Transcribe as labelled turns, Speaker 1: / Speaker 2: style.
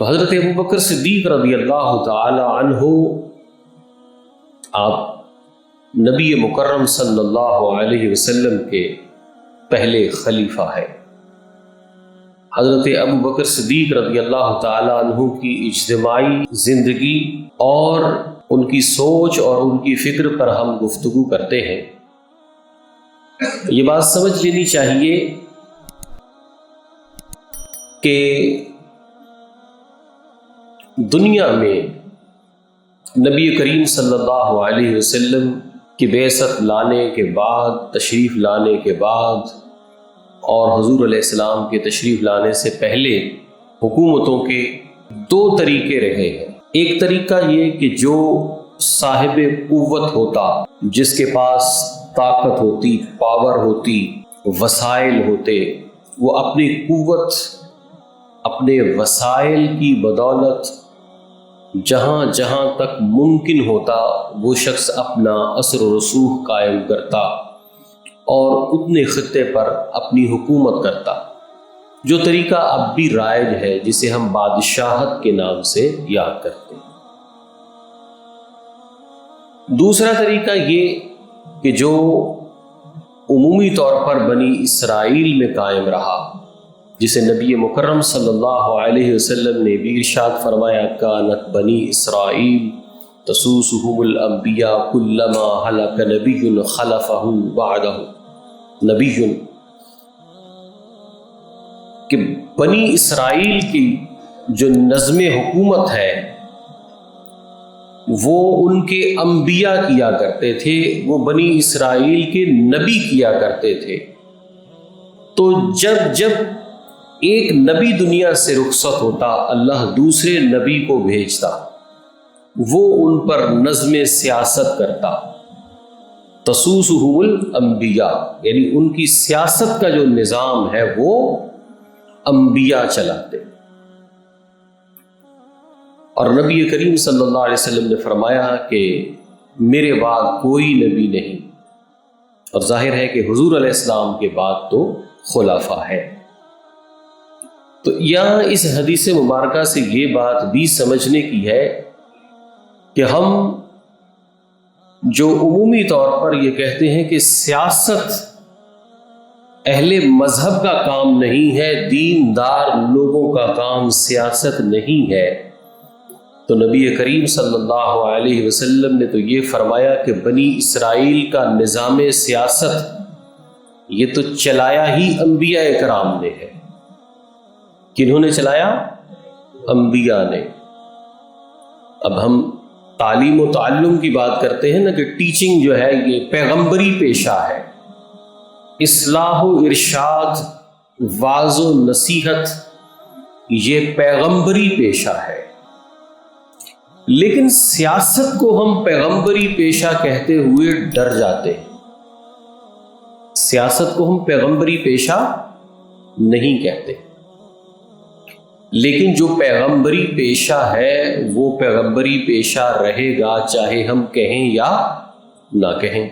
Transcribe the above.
Speaker 1: حضرت ابوبکر صدیق رضی اللہ تعالی عنہ آپ نبی مکرم صلی اللہ علیہ وسلم کے پہلے خلیفہ ہے۔ حضرت ابوبکر صدیق رضی اللہ تعالی عنہ کی اجتماعی زندگی اور ان کی سوچ اور ان کی فکر پر ہم گفتگو کرتے ہیں۔ یہ بات سمجھ لینی چاہیے کہ دنیا میں نبی کریم صلی اللہ علیہ وسلم کی بعثت لانے کے بعد، تشریف لانے کے بعد اور حضور علیہ السلام کے تشریف لانے سے پہلے حکومتوں کے دو طریقے رہے ہیں۔ ایک طریقہ یہ کہ جو صاحب قوت ہوتا، جس کے پاس طاقت ہوتی، پاور ہوتی، وسائل ہوتے، وہ اپنی قوت، اپنے وسائل کی بدولت جہاں جہاں تک ممکن ہوتا وہ شخص اپنا اثر و رسوخ قائم کرتا اور اتنے خطے پر اپنی حکومت کرتا، جو طریقہ اب بھی رائج ہے، جسے ہم بادشاہت کے نام سے یاد کرتے ہیں۔ دوسرا طریقہ یہ کہ جو عمومی طور پر بنی اسرائیل میں قائم رہا، جسے نبی مکرم صلی اللہ علیہ وسلم نے بھی ارشاد فرمایا، کانت بنی اسرائیل تسوسهم الانبیاء کلما ہلک نبی خلفہ بعدہ نبی، کہ بنی اسرائیل کی جو نظم حکومت ہے وہ ان کے انبیاء کیا کرتے تھے، وہ بنی اسرائیل کے نبی کیا کرتے تھے۔ تو جب ایک نبی دنیا سے رخصت ہوتا، اللہ دوسرے نبی کو بھیجتا، وہ ان پر نظم سیاست کرتا، تسوسهم الانبیاء، یعنی ان کی سیاست کا جو نظام ہے وہ انبیاء چلاتے۔ اور نبی کریم صلی اللہ علیہ وسلم نے فرمایا کہ میرے بعد کوئی نبی نہیں، اور ظاہر ہے کہ حضور علیہ السلام کے بعد تو خلفاء ہے۔ تو یہاں اس حدیث مبارکہ سے یہ بات بھی سمجھنے کی ہے کہ ہم جو عمومی طور پر یہ کہتے ہیں کہ سیاست اہل مذہب کا کام نہیں ہے، دیندار لوگوں کا کام سیاست نہیں ہے، تو نبی کریم صلی اللہ علیہ وسلم نے تو یہ فرمایا کہ بنی اسرائیل کا نظام سیاست یہ تو چلایا ہی انبیاء کرام نے ہے۔ کنہوں نے چلایا؟ انبیاء نے۔ اب ہم تعلیم و تعلم کی بات کرتے ہیں نا، کہ ٹیچنگ جو ہے یہ پیغمبری پیشہ ہے، اصلاح و ارشاد، واعظ و نصیحت یہ پیغمبری پیشہ ہے۔ لیکن سیاست کو ہم پیغمبری پیشہ کہتے ہوئے ڈر جاتے ہیں۔ سیاست کو ہم پیغمبری پیشہ نہیں کہتے، لیکن جو پیغمبری پیشہ ہے وہ پیغمبری پیشہ رہے گا، چاہے ہم کہیں یا نہ کہیں۔